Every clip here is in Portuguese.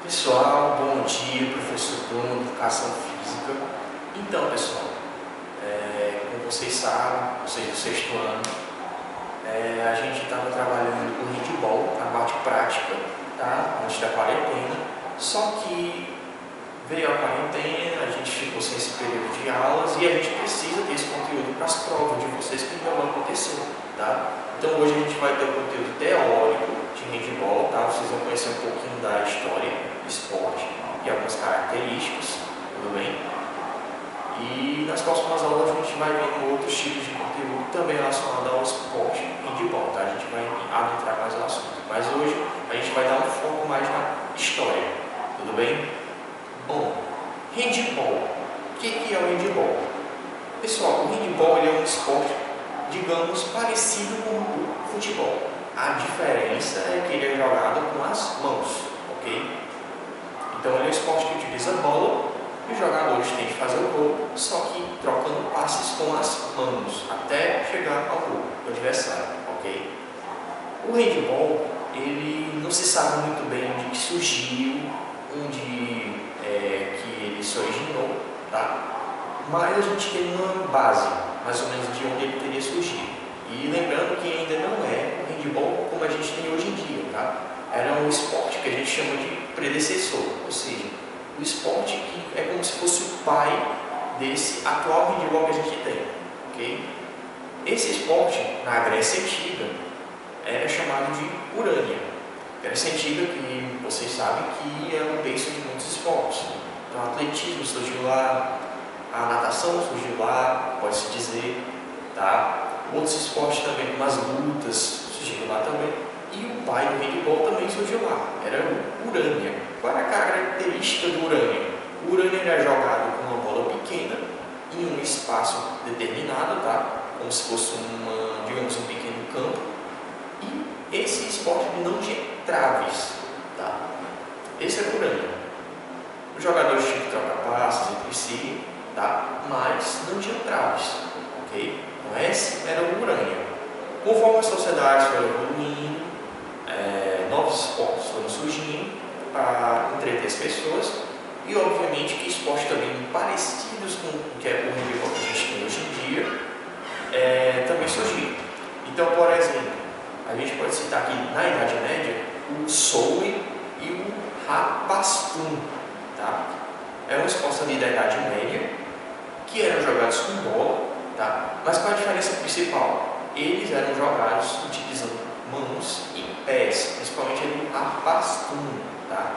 Pessoal, bom dia, professor Bruno, Educação Física. Então, pessoal, como vocês sabem, vocês do sexto ano, a gente estava trabalhando com handball na parte prática, tá? Antes da quarentena, só que veio a quarentena, a gente ficou sem esse período de aulas e a gente precisa desse conteúdo para as provas de vocês que ainda vão acontecer, tá? Então hoje a gente vai ter o conteúdo teórico de handball, tá? Vocês vão conhecer um pouquinho da história do esporte e algumas características, tudo bem? E nas próximas aulas a gente vai ver outros tipos de conteúdo também relacionado ao esporte handball, tá? A gente vai adentrar mais no assunto, mas hoje a gente vai dar um foco mais na história, tudo bem? Bom, handball. O que é o handball? Pessoal, o handball ele é um esporte, digamos, parecido com o futebol. A diferença é que ele é jogado com as mãos, ok? Então ele é um esporte que utiliza a bola e os jogadores têm de fazer o gol, só que trocando passes com as mãos até chegar ao gol do adversário, ok? O handball, ele não se sabe muito bem onde que surgiu, onde que ele se originou, tá? Mas a gente tem uma base, mais ou menos, de onde ele teria surgido. E lembrando que ainda não é o handball como a gente tem hoje em dia, tá? Era um esporte que a gente chama de predecessor, ou seja, o esporte que é como se fosse o pai desse atual handball que a gente tem, ok? Esse esporte, na Grécia Antiga, era chamado de Urânia. Grécia Antiga, que vocês sabem que é o berço de muitos esportes. Então, o atletismo surgiu lá, a natação surgiu lá, pode-se dizer, tá? Outros esportes também, como as lutas, surgiram lá também. E o pai do handball também surgiu lá, era o Urânia. Qual era a característica do Urânia? O Urânia era jogado com uma bola pequena em um espaço determinado, tá? Como se fosse digamos, um pequeno campo. E esse esporte não tinha traves, tá? Esse era o Urânia. Os jogadores tinham que trocar passes entre si, tá? Mas não tinham traves, ok? Então esse era o Urânia. Conforme a sociedade foi evoluindo, novos esportes foram surgindo para entreter as pessoas e obviamente que esportes também parecidos com o que é o handball que a gente tem hoje em dia também surgiram. Então, por exemplo, a gente pode citar aqui na Idade Média o Soule e o Rapastum, tá? É um esporte ali da Idade Média que eram jogados com bola, tá? Mas qual a diferença principal? Eles eram jogados utilizando mãos e pés, principalmente ali o Rapastum, tá?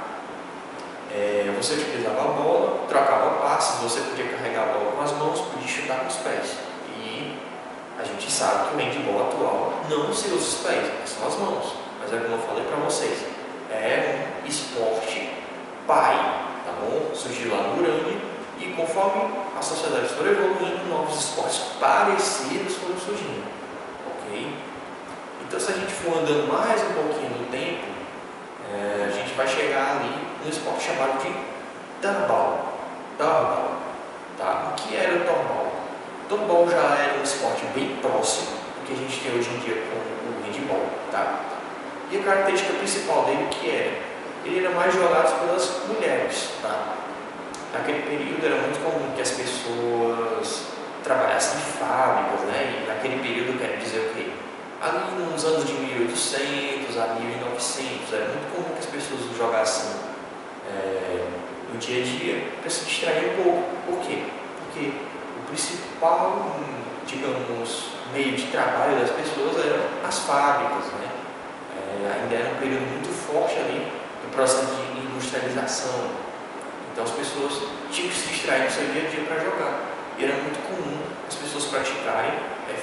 Você utilizava a bola, trocava passes, você podia carregar a bola com as mãos, podia chutar com os pés. E a gente sabe que o handball atual não se usa os pés, são as mãos. Mas é como eu falei para vocês, é um esporte pai, tá bom? Surgiu lá no Urânia e conforme a sociedade for evoluindo, novos esportes parecidos foram surgindo, ok? Então, se a gente for andando mais um pouquinho no tempo, a gente vai chegar ali num esporte chamado de Torbal. Torbal, tá? O que era o Torbal? O Torbal já era um esporte bem próximo do que a gente tem hoje em dia com o handball, tá? E a característica principal dele que era? Ele era mais jogado pelas mulheres, tá? Naquele período era muito comum que as pessoas trabalhassem em fábricas, né? E naquele período quer dizer o quê? Ali nos anos de 1800 a 1900, era muito comum que as pessoas jogassem no dia a dia para se distrair um pouco. Por quê? Porque o principal, digamos, meio de trabalho das pessoas eram as fábricas, né? Ainda era um período muito forte ali no processo de industrialização. Então as pessoas tinham que se distrair no seu dia a dia para jogar. E era muito comum as pessoas praticarem,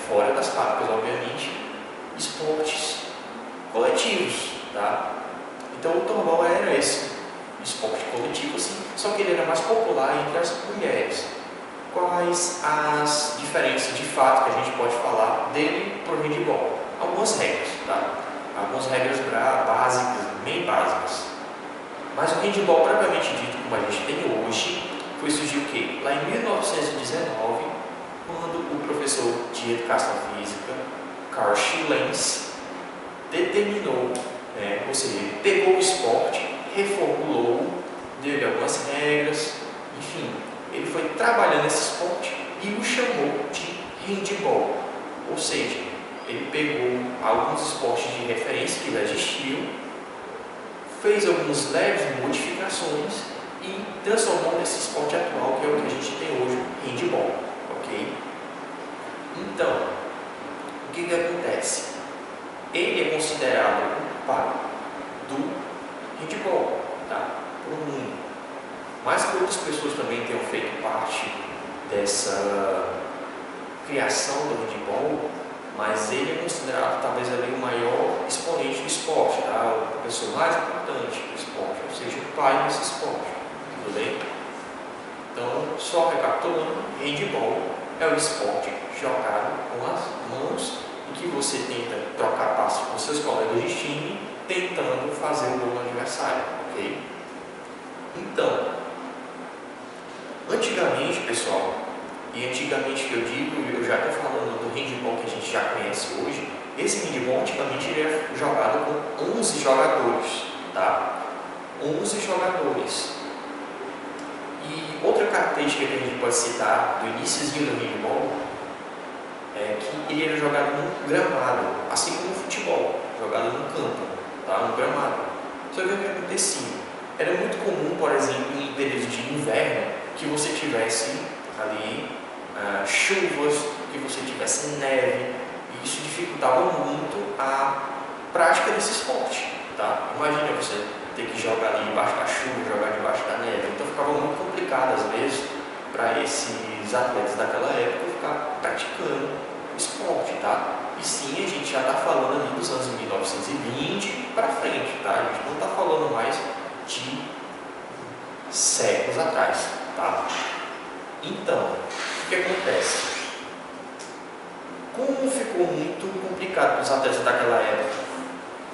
fora das fábricas, obviamente, esportes coletivos, tá? Então o torbal era esse esporte coletivo, assim, só que ele era mais popular entre as mulheres. Quais as diferenças de fato que a gente pode falar dele para o handball? Algumas regras, tá? Algumas regras básicas, bem básicas. Mas o handball propriamente dito, como a gente tem hoje, foi surgir o quê? Lá em 1919, quando o professor de Educação Física, Karl-Heinz Lenz, determinou, ou seja, pegou o esporte, reformulou, deu algumas regras, enfim, ele foi trabalhando esse esporte e o chamou de handball. Ou seja, ele pegou alguns esportes de referência que já existiam, fez algumas leves modificações e transformou nesse esporte atual, que é o que a gente tem hoje, handball, ok? Então, o que acontece? Ele é considerado o pai do handball, tá? Para o mundo. Mas que outras pessoas também tenham feito parte dessa criação do handball, mas ele é considerado talvez ali o maior exponente do esporte, tá? A pessoa mais importante do esporte, ou seja, o pai desse esporte, tudo bem? Então, só recapitulando, handball é o esporte jogado com as mãos em que você tenta trocar passos com seus colegas de time, tentando fazer o gol no adversário, ok? Então, antigamente, pessoal, e antigamente que eu digo, eu já estou falando do handball que a gente já conhece hoje, esse handball antigamente ele era jogado com 11 jogadores, tá? 11 jogadores. E outra característica que a gente pode citar do iníciozinho do handball é que ele era jogado no gramado, assim como o futebol, jogado no campo, tá? No gramado. Só que o que acontecia? Era muito comum, por exemplo, em períodos de inverno, que você tivesse ali chuvas, que você tivesse neve, e isso dificultava muito a prática desse esporte, tá? Imagina você ter que jogar ali debaixo da chuva, jogar debaixo da neve, então ficava muito complicado às vezes para esses atletas daquela época ficar praticando o esporte, tá? E sim, a gente já está falando ali dos anos 1920 para frente, tá? A gente não está falando mais de séculos atrás, tá? Então, o que acontece? Como ficou muito complicado para os atletas daquela época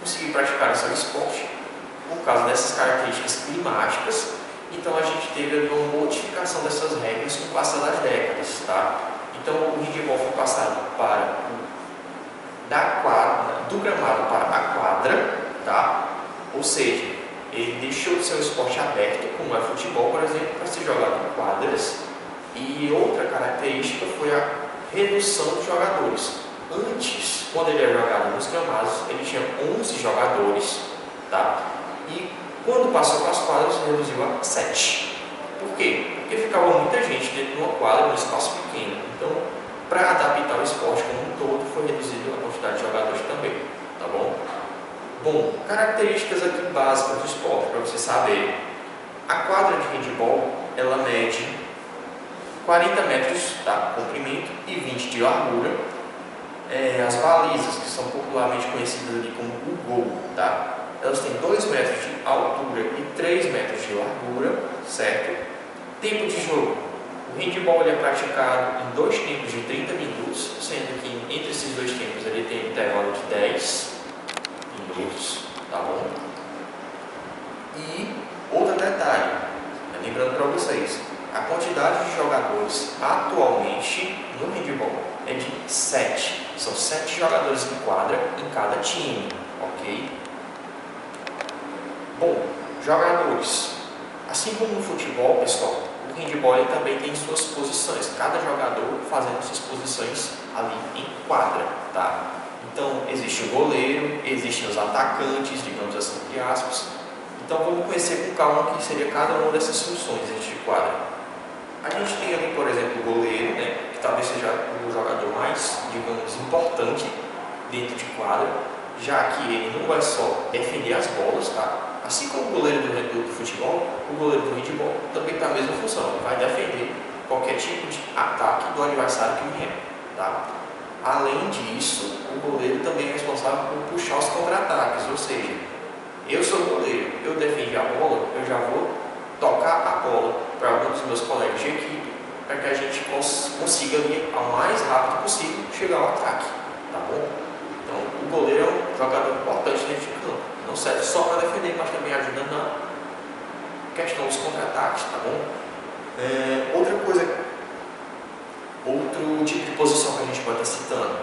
conseguir praticar esse esporte por causa dessas características climáticas, então a gente teve uma modificação dessas regras com o passar das décadas, tá? Então o handball foi passado do gramado para a quadra, tá? Ou seja, ele deixou de ser um esporte aberto, como é futebol, por exemplo, para ser jogado em quadras. E outra característica foi a redução dos jogadores. Antes, quando ele era jogado nos gramados, ele tinha 11 jogadores, tá? E quando passou para as quadras, reduziu a 7. Por quê? Porque ficava muita gente dentro de uma quadra, num espaço pequeno. Então, para adaptar o esporte como um todo, foi reduzido a quantidade de jogadores também, tá bom? Bom, características aqui básicas do esporte, para você saber. A quadra de handball, ela mede 40 metros, tá, comprimento e 20 de largura. As balizas, que são popularmente conhecidas ali como o gol, tá? Elas têm 2 metros de altura e 3 metros de largura, certo? Tempo de jogo. O handball ele é praticado em 2 tempos de 30 minutos, sendo que entre esses 2 tempos ele tem um intervalo de 10 minutos, tá bom? E outro detalhe, lembrando para vocês, a quantidade de jogadores atualmente no handball é de 7. São 7 jogadores em quadra em cada time, ok? Bom, jogadores. Assim como no futebol, pessoal, o handball ele também tem suas posições. Cada jogador fazendo suas posições ali em quadra, tá? Então, existe o goleiro, existem os atacantes, digamos assim, entre aspas. Então, vamos conhecer com calma o que seria cada uma dessas funções dentro de quadra. A gente tem ali, por exemplo, o goleiro, né, que talvez seja o jogador mais, digamos, importante dentro de quadra, já que ele não vai só defender as bolas, tá? Assim como o goleiro do futebol, o goleiro do handball também tem a mesma função, ele vai defender qualquer tipo de ataque do adversário que vier, tá? Além disso, o goleiro também é responsável por puxar os contra-ataques, ou seja, eu sou o goleiro, eu defendi a bola, eu já vou tocar a bola para alguns dos meus colegas de equipe, para que a gente consiga ali, ao mais rápido possível, chegar ao ataque, tá bom? Então, o goleiro é um jogador importante dentro de campo, não serve só para defender, mas também ajuda na questão dos contra-ataques, tá bom? Outra coisa, outro tipo de posição que a gente pode estar citando,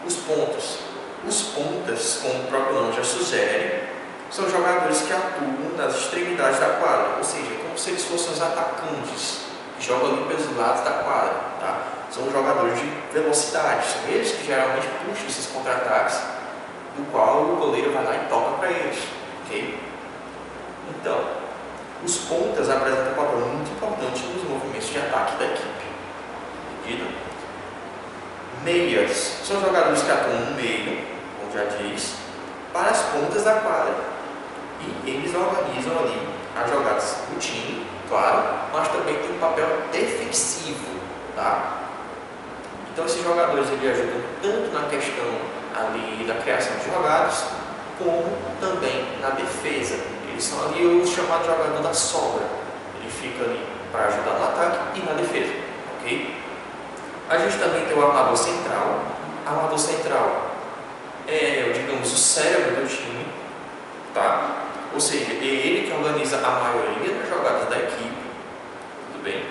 os pontos. Os pontas, como o próprio nome já sugere, são jogadores que atuam nas extremidades da quadra, ou seja, como se eles fossem os atacantes que jogam ali pelos lados da quadra, tá? São jogadores de velocidade, são eles que geralmente puxam esses contra-ataques, do qual o goleiro vai lá e toca para eles, ok? Então, os pontas apresentam um papel muito importante nos movimentos de ataque da equipe. Entendido? Meias são jogadores que atuam no meio, como já diz, para as pontas da quadra. E eles organizam ali as jogadas do time, claro, mas também tem um papel defensivo, tá? Então esses jogadores eles ajudam tanto na questão ali da criação de jogadas, como também na defesa. Eles são ali o chamado jogador da sobra. Ele fica ali para ajudar no ataque e na defesa, ok? A gente também tem o armador central. O armador central é, digamos, o cérebro do time, tá? Ou seja, é ele que organiza a maioria das jogadas da equipe, tudo bem?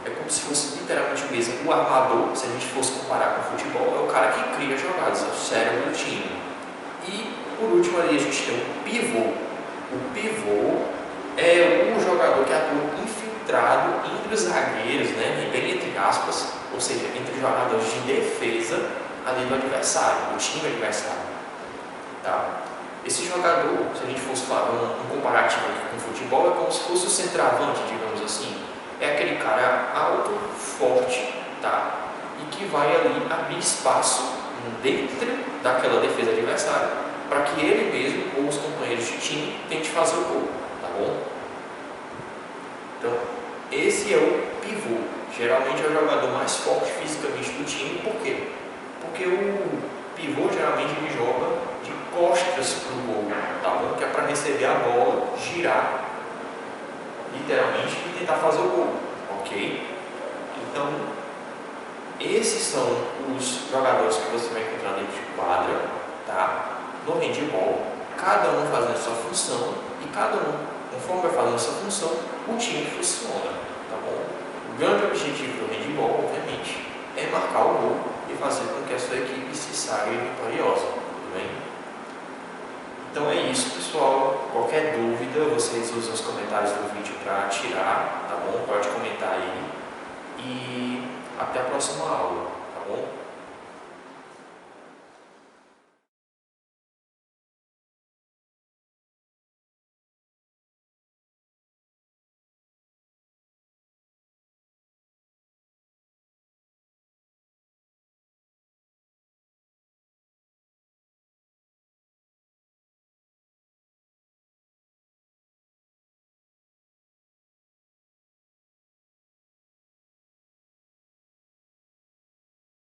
É como se fosse literalmente mesmo o armador, se a gente fosse comparar com o futebol, é o cara que cria jogadas, é o cérebro do time. E, por último, ali a gente tem o pivô. O pivô é o jogador que atua infiltrado entre os zagueiros, né, bem entre aspas, ou seja, entre os jogadores de defesa ali do adversário, do time adversário. Tá? Esse jogador, se a gente fosse falar um comparativo com o futebol, é como se fosse o centroavante, digamos assim. É aquele cara alto, forte, tá? E que vai ali abrir espaço dentro daquela defesa adversária para que ele mesmo ou os companheiros de time tente fazer o gol, tá bom? Então, esse é o pivô. Geralmente é o jogador mais forte fisicamente do time. Por quê? Porque o pivô geralmente ele joga de costas para o gol, tá bom? Que é para receber a bola, girar literalmente e tentar fazer o gol, ok? Então, esses são os jogadores que você vai encontrar dentro de quadra, tá? No handball, cada um fazendo a sua função e cada um, conforme vai fazendo a sua função, o time funciona, tá bom? O grande objetivo do handball, obviamente, é marcar o gol e fazer com que a sua equipe se saia vitoriosa, tudo bem? Então é isso, pessoal. Qualquer dúvida, vocês usam os comentários do vídeo para tirar, tá bom? Pode comentar aí. E até a próxima aula, tá bom?